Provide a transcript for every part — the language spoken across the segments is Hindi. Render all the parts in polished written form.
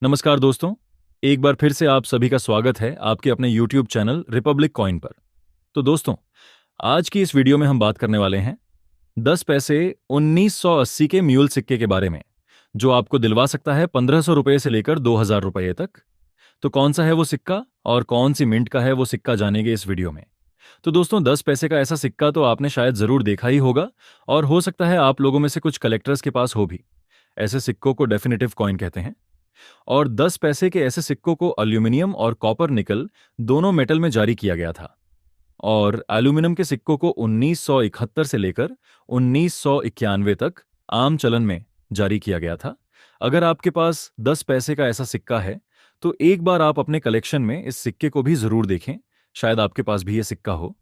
नमस्कार दोस्तों। एक बार फिर से आप सभी का स्वागत है आपके अपने YouTube चैनल रिपब्लिक कॉइन पर। तो दोस्तों, आज की इस वीडियो में हम बात करने वाले हैं 10 पैसे 1980 के म्यूल सिक्के के बारे में, जो आपको दिलवा सकता है 1500 रुपये से लेकर 2000 रुपये तक। तो कौन सा है वो सिक्का और कौन सी मिंट का है वो सिक्का जानेंगे इस वीडियो में। तो दोस्तों, 10 पैसे का ऐसा सिक्का तो आपने शायद जरूर देखा ही होगा, और हो सकता है आप लोगों में से कुछ कलेक्टर्स के पास हो भी। ऐसे सिक्कों को डेफिनेटिव कॉइन कहते हैं। और 10 पैसे के ऐसे सिक्कों को एल्यूमिनियम और कॉपर निकल दोनों मेटल में जारी किया गया था। और एल्यूमिनियम के सिक्कों को 1971 से लेकर 1991 तक आम चलन में जारी किया गया था। अगर आपके पास 10 पैसे का ऐसा सिक्का है तो एक बार आप अपने कलेक्शन में इस सिक्के को भी जरूर देखें, शायद आपके पास भी ये सिक्का हो।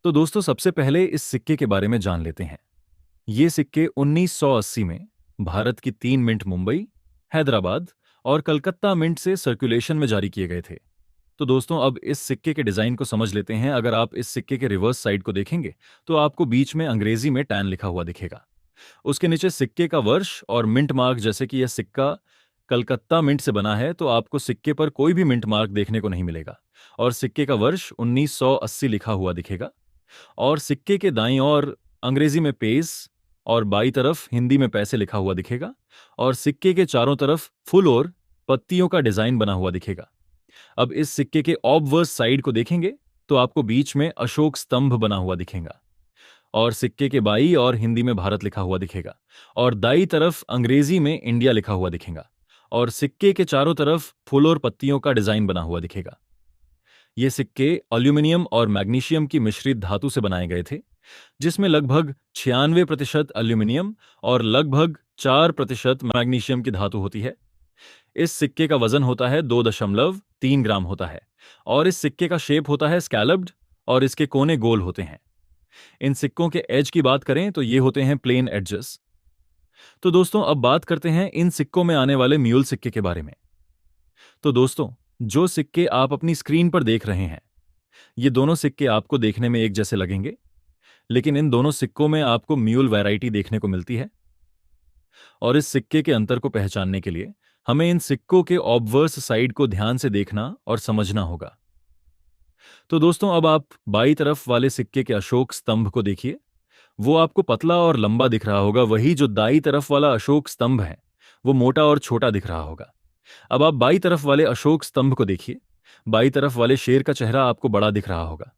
तो दोस्तों, सबसे पहले इस सिक्के के बारे में जान लेते हैं। ये सिक्के 1980 में भारत की 3 मिंट मुंबई, हैदराबाद और कलकत्ता मिंट से सर्कुलेशन में जारी किए गए थे। तो दोस्तों, अब इस सिक्के के डिजाइन को समझ लेते हैं। अगर आप इस सिक्के के रिवर्स साइड को देखेंगे तो आपको बीच में अंग्रेजी में टैन लिखा हुआ दिखेगा। उसके नीचे सिक्के का वर्ष और मिंट मार्क। जैसे कि यह सिक्का कलकत्ता मिंट से बना है तो आपको सिक्के पर कोई भी मिंट मार्क देखने को नहीं मिलेगा, और सिक्के का वर्ष 1980 लिखा हुआ दिखेगा। और सिक्के के दाईं ओर अंग्रेजी में पेस और बाई तरफ हिंदी में पैसे लिखा हुआ दिखेगा, और सिक्के के चारों तरफ फूल और पत्तियों का डिजाइन बना हुआ दिखेगा। अब इस सिक्के के ऑबवर्स साइड को देखेंगे तो आपको बीच में अशोक स्तंभ बना हुआ दिखेगा, और सिक्के के बाई और हिंदी में भारत लिखा हुआ दिखेगा, और दाई तरफ अंग्रेजी में इंडिया लिखा हुआ दिखेगा, और सिक्के के चारों तरफ फूल और पत्तियों का डिजाइन बना हुआ दिखेगा। ये सिक्के एल्यूमिनियम और मैग्नीशियम की मिश्रित धातु से बनाए गए थे, जिसमें लगभग 96% एल्यूमिनियम और लगभग 4% मैग्नीशियम की धातु होती है। इस सिक्के का वजन होता है 2.3 ग्राम होता है, और इस सिक्के का शेप होता है स्कैलप्ड, और इसके कोने गोल होते हैं। इन सिक्कों के एज की बात करें तो ये होते हैं प्लेन एडजेस। तो दोस्तों, अब बात करते हैं इन सिक्कों में आने वाले म्यूल सिक्के के बारे में। तो दोस्तों, जो सिक्के आप अपनी स्क्रीन पर देख रहे हैं, ये दोनों सिक्के आपको देखने में एक जैसे लगेंगे, लेकिन इन दोनों सिक्कों में आपको म्यूल वैरायटी देखने को मिलती है। और इस सिक्के के अंतर को पहचानने के लिए हमें इन सिक्कों के ऑब्वर्स साइड को ध्यान से देखना और समझना होगा। तो दोस्तों, अब आप बाई तरफ वाले सिक्के के अशोक स्तंभ को देखिए। वो आपको पतला और लंबा दिख रहा होगा, वही जो दाई तरफ वाला अशोक स्तंभ है वो मोटा और छोटा दिख रहा होगा। अब आप बाई तरफ वाले अशोक स्तंभ को देखिए। बाई तरफ वाले शेर का चेहरा आपको बड़ा दिख रहा होगा,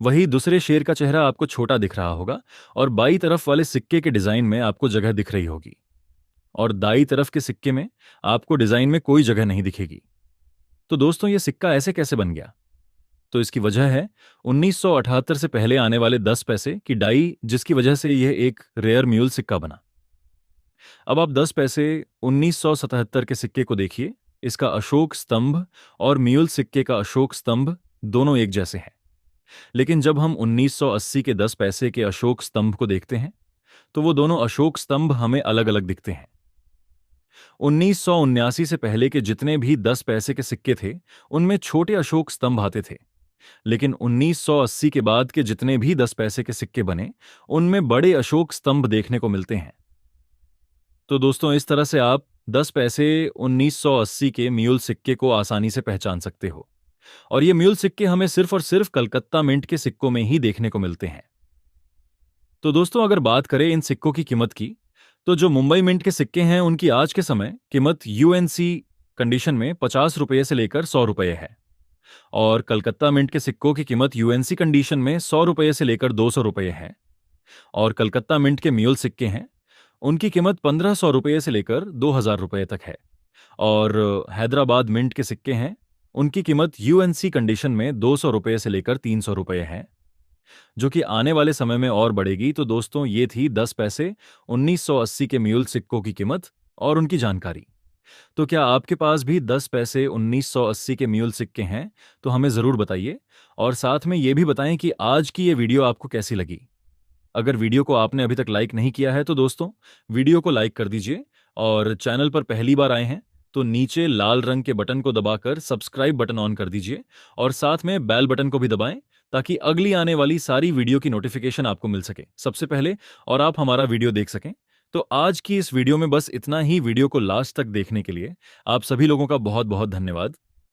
वही दूसरे शेर का चेहरा आपको छोटा दिख रहा होगा, और बाई तरफ वाले सिक्के के डिजाइन में आपको जगह दिख रही होगी, और दाई तरफ के सिक्के में आपको डिजाइन में कोई जगह नहीं दिखेगी। तो दोस्तों, ये सिक्का ऐसे कैसे बन गया? तो इसकी वजह है 1978 से पहले आने वाले 10 पैसे की डाई, जिसकी वजह से यह एक रेयर म्यूल सिक्का बना। अब आप 10 पैसे 1977 के सिक्के को देखिए। इसका अशोक स्तंभ और म्यूल सिक्के का अशोक स्तंभ दोनों एक जैसे हैं, लेकिन जब हम 1980 के 10 पैसे के अशोक स्तंभ को देखते हैं तो वो दोनों अशोक स्तंभ हमें अलग अलग दिखते हैं। 1979 से पहले के जितने भी 10 पैसे के सिक्के थे उनमें छोटे अशोक स्तंभ आते थे, लेकिन 1980 के बाद के जितने भी 10 पैसे के सिक्के बने उनमें बड़े अशोक स्तंभ देखने को मिलते हैं। तो दोस्तों, इस तरह से आप 10 पैसे 1980 के म्यूल सिक्के को आसानी से पहचान सकते हो, और ये म्यूल सिक्के हमें सिर्फ और सिर्फ कलकत्ता मिंट के सिक्कों में ही देखने को मिलते हैं। तो दोस्तों, अगर बात करें इन सिक्कों की कीमत की, तो जो मुंबई मिंट के सिक्के हैं उनकी आज के समय कीमत यूएनसी कंडीशन में 50 रुपये से लेकर 100 रुपये है, और कलकत्ता मिंट के सिक्कों की कीमत यूएनसी कंडीशन में 100 रुपये से लेकर 200 रुपये है। और कलकत्ता मिंट के म्यूल सिक्के हैं, उनकी कीमत 1500 रुपये से लेकर 2000 रुपये तक है। और हैदराबाद मिंट के सिक्के हैं, उनकी कीमत यूएनसी कंडीशन में 200 रुपये से लेकर 300 रुपये है, जो कि आने वाले समय में और बढ़ेगी। तो दोस्तों, ये थी 10 पैसे 1980 के म्यूल सिक्कों की कीमत और उनकी जानकारी। तो क्या आपके पास भी 10 पैसे 1980 के म्यूल सिक्के हैं? तो हमें ज़रूर बताइए, और साथ में ये भी बताएं कि आज की ये वीडियो आपको कैसी लगी। अगर वीडियो को आपने अभी तक लाइक नहीं किया है तो दोस्तों, वीडियो को लाइक कर दीजिए, और चैनल पर पहली बार आए हैं तो नीचे लाल रंग के बटन को दबाकर सब्सक्राइब बटन ऑन कर दीजिए, और साथ में बेल बटन को भी दबाएं ताकि अगली आने वाली सारी वीडियो की नोटिफिकेशन आपको मिल सके सबसे पहले और आप हमारा वीडियो देख सकें। तो आज की इस वीडियो में बस इतना ही। वीडियो को लास्ट तक देखने के लिए आप सभी लोगों का बहुत बहुत धन्यवाद।